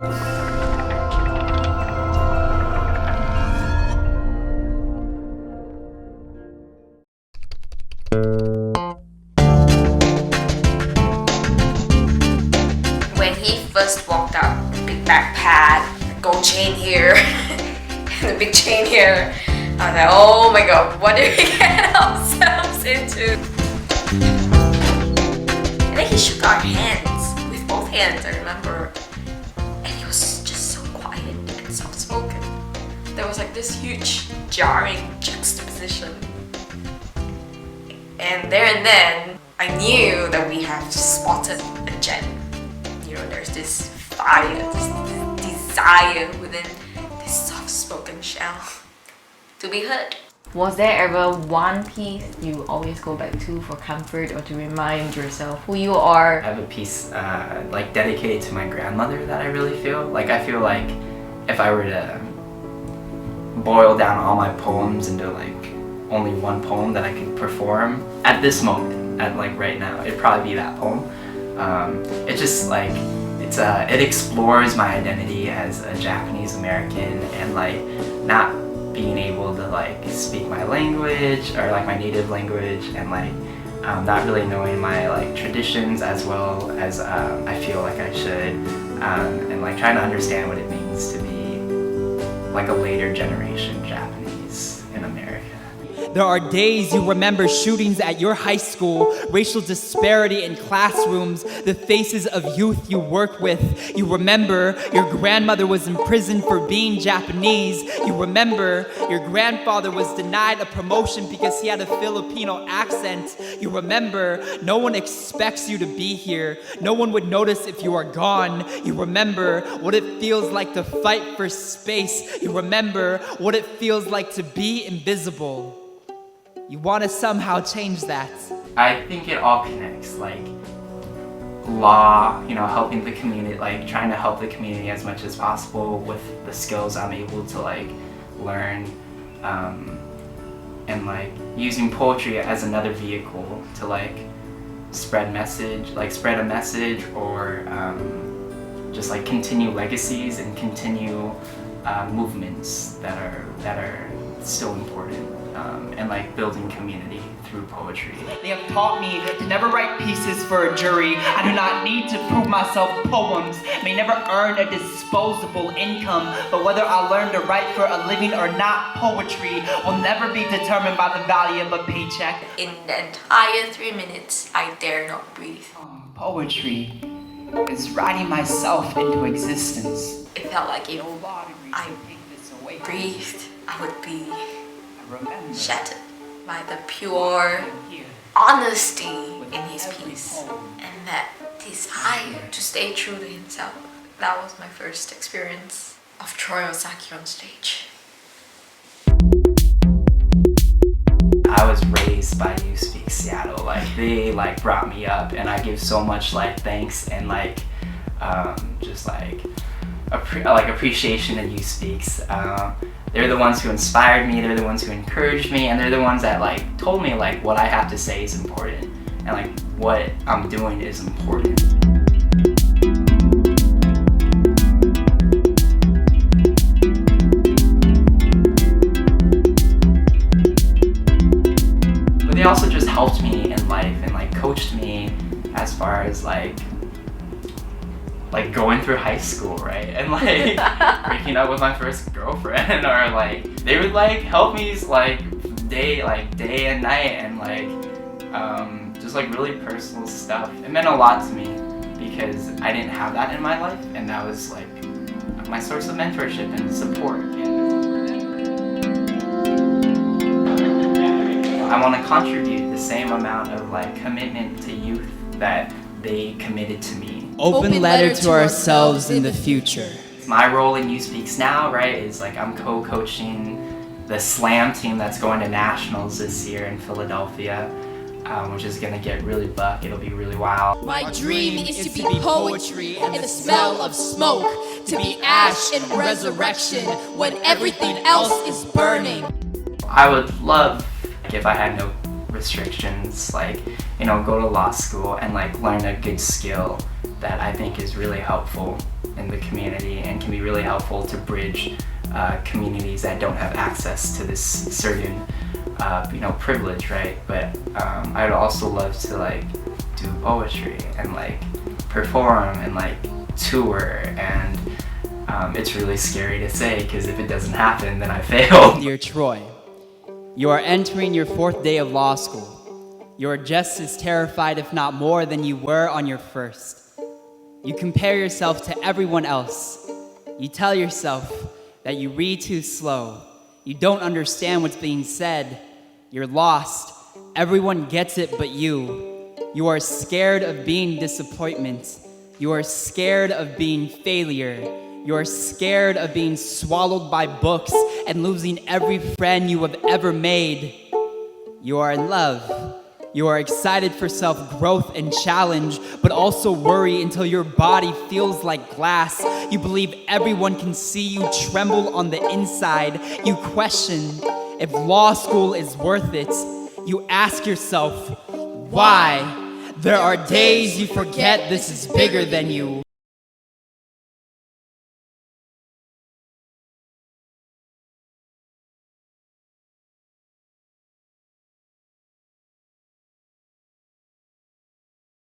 When he first walked out, big backpack, gold chain here, and the big chain here, I was like, oh my god, what did we get ourselves into? And then he shook our hands, with both hands, I remember. And he was just so quiet and soft-spoken. There was like this huge, jarring juxtaposition. And there and then, I knew that we have spotted a gem. You know, there's this fire, this desire within this soft-spoken shell to be heard. Was there ever one piece you always go back to for comfort or to remind yourself who you are? I have a piece like dedicated to my grandmother that I really feel. Like I feel like if I were to boil down all my poems into like only one poem that I could perform at this moment, at like right now, it'd probably be that poem. It's just like it explores my identity as a Japanese American and like not being able to like speak my language or like my native language and like not really knowing my like traditions as well as I feel like I should and like trying to understand what it means to be like a later generation Japanese in America. There are days you remember shootings at your high school, racial disparity in classrooms, the faces of youth you work with. You remember your grandmother was imprisoned for being Japanese. You remember your grandfather was denied a promotion because he had a Filipino accent. You remember no one expects you to be here. No one would notice if you are gone. You remember what it feels like to fight for space. You remember what it feels like to be invisible. You want to somehow change that. I think it all connects, like law, you know, helping the community, like trying to help the community as much as possible with the skills I'm able to like learn, and like using poetry as another vehicle to like spread a message or just like continue legacies and continue movements that are still important. And like building community through poetry. They have taught me to never write pieces for a jury. I do not need to prove myself. Poems may never earn a disposable income, but whether I learn to write for a living or not, poetry will never be determined by the value of a paycheck. In the entire 3 minutes, I dare not breathe. Poetry is writing myself into existence. It felt like, you know, I breathed, I would be shattered by the pure honesty in his piece and that desire to stay true to himself. That was my first experience of Troy Osaki on stage. I was raised by You Speak Seattle. Like they like brought me up and I give so much like thanks and like just like appreciation in You Speaks. They're the ones who inspired me, they're the ones who encouraged me, and they're the ones that like told me like what I have to say is important and like what I'm doing is important. But they also just helped me in life and like coached me as far as like going through high school, right? And like breaking up with my first girlfriend or like they would like help me like day and night and like just like really personal stuff. It meant a lot to me because I didn't have that in my life and that was like my source of mentorship and support. I want to contribute the same amount of like commitment to youth that they committed to me. Open letter to ourselves in the future. My role in You Speaks Now, right, is like I'm co-coaching the slam team that's going to nationals this year in Philadelphia, which is gonna get really buck. It'll be really wild. My dream is to be poetry and the smell of smoke, to be ash and resurrection when everything else is burning. I would love if I had no restrictions, like, you know, go to law school and like learn a good skill that I think is really helpful in the community can be really helpful to bridge communities that don't have access to this certain privilege, right? But I'd also love to like do poetry and like perform and like tour, and it's really scary to say because if it doesn't happen, then I failed. Dear Troy, you are entering your 4th day of law school. You are just as terrified, if not more, than you were on your first. You compare yourself to everyone else. You tell yourself that you read too slow. You don't understand what's being said. You're lost. Everyone gets it but you. You are scared of being disappointment. You are scared of being failure. You are scared of being swallowed by books and losing every friend you have ever made. You are in love. You are excited for self-growth and challenge, but also worry until your body feels like glass. You believe everyone can see you tremble on the inside. You question if law school is worth it. You ask yourself, why? There are days you forget this is bigger than you.